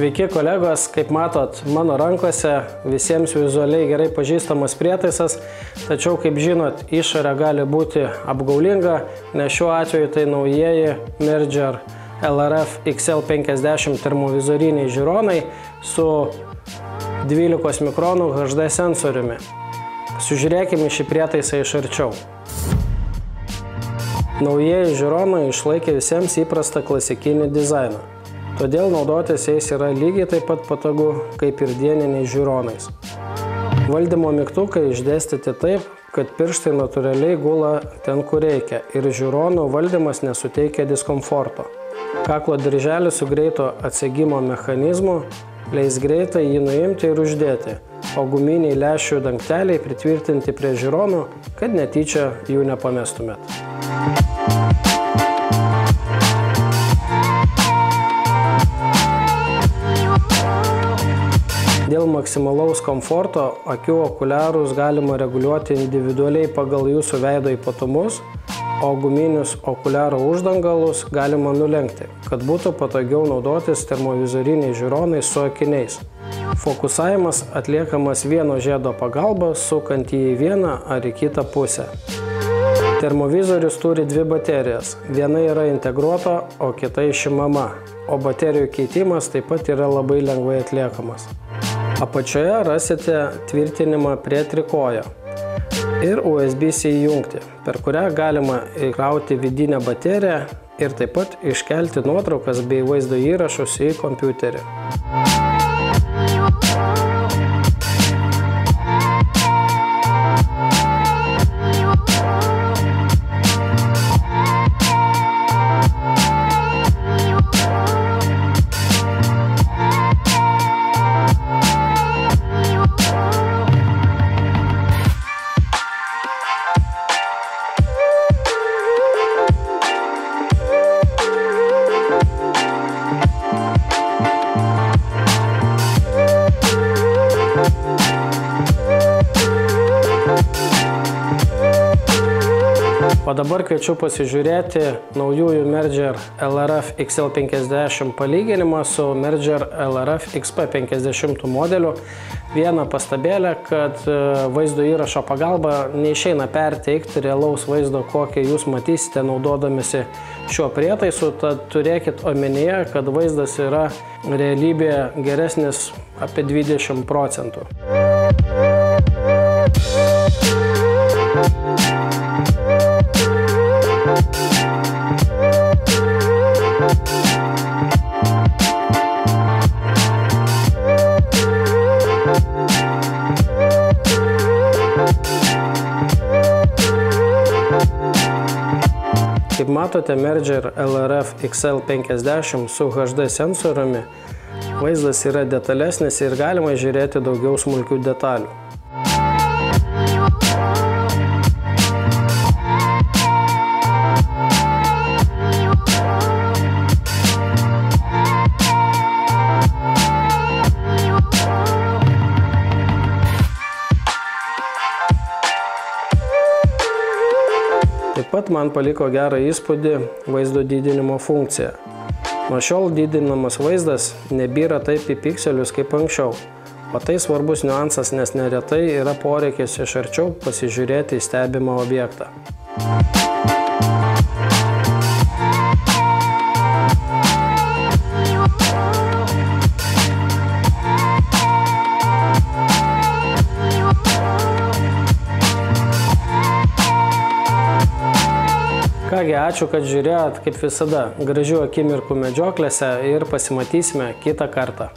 Sveiki kolegos, kaip matot, mano rankose visiems vizualiai gerai pažįstamas prietaisas, tačiau kaip žinot, išorė gali būti apgaulinga, nes šiuo atveju tai naujieji Merger LRF XL50 termovizoriniai žiūronai su 12 mikronų HD sensoriumi. Sužiūrėkime šį prietaisą iš arčiau. Naujieji žiūronai išlaikė visiems įprastą klasikinį dizainą. Todėl naudotis jais yra lygiai taip pat patogu, kaip ir dieniniais žiūronais. Valdymo mygtukai išdėstyti taip, kad pirštai natūraliai gula ten, kur reikia ir žiūronų valdymas nesuteikia diskomforto. Kaklo dirželis su greito atsegimo mechanizmu leis greitai jį nuimti ir uždėti, o guminiai lęšių dangteliai pritvirtinti prie žiūronų, kad netyčia jų nepamestumėt. Dėl maksimalaus komforto akių okuliarus galima reguliuoti individualiai pagal jūsų veido ypatumus, o guminius okuliarų uždangalus galima nulenkti, kad būtų patogiau naudotis termovizoriniais žiūronais su akiniais. Fokusavimas atliekamas vieno žiedo pagalba, sukant jį į vieną ar į kitą pusę. Termovizorius turi dvi baterijas. Viena yra integruota, o kita išimama, o baterijų keitimas taip pat yra labai lengvai atliekamas. Apačioje rasite tvirtinimą prie trikojo ir USB-C jungtį, per kurią galima įkrauti vidinę bateriją ir taip pat iškelti nuotraukas bei vaizdo įrašus į kompiuterį. O dabar kviečiu pasižiūrėti naujųjų Merger LRF XL50 palyginimą su Merger LRF XP50 modeliu. Viena pastabėlė, kad vaizdo įrašo pagalba neišeina perteikti realaus vaizdo, kokį jūs matysite naudodamisi šiuo prietaisu, tad turėkit omenyje, kad vaizdas yra realybėje geresnis apie 20%. Kaip matote, Merger LRF XL50 su HD sensoriumi vaizdas yra detalesnis ir galima žiūrėti daugiau smulkių detalių. Taip pat man paliko gerą įspūdį vaizdo didinimo funkcija. Nuo šiol didinamas vaizdas nebyra taip į pikselius kaip anksčiau, o tai svarbus niuansas, nes neretai yra poreikis iš arčiau pasižiūrėti į stebimą objektą. Kągi, ačiū, kad žiūrėjot, kaip visada, gražių akimirkų medžioklėse ir pasimatysime kitą kartą.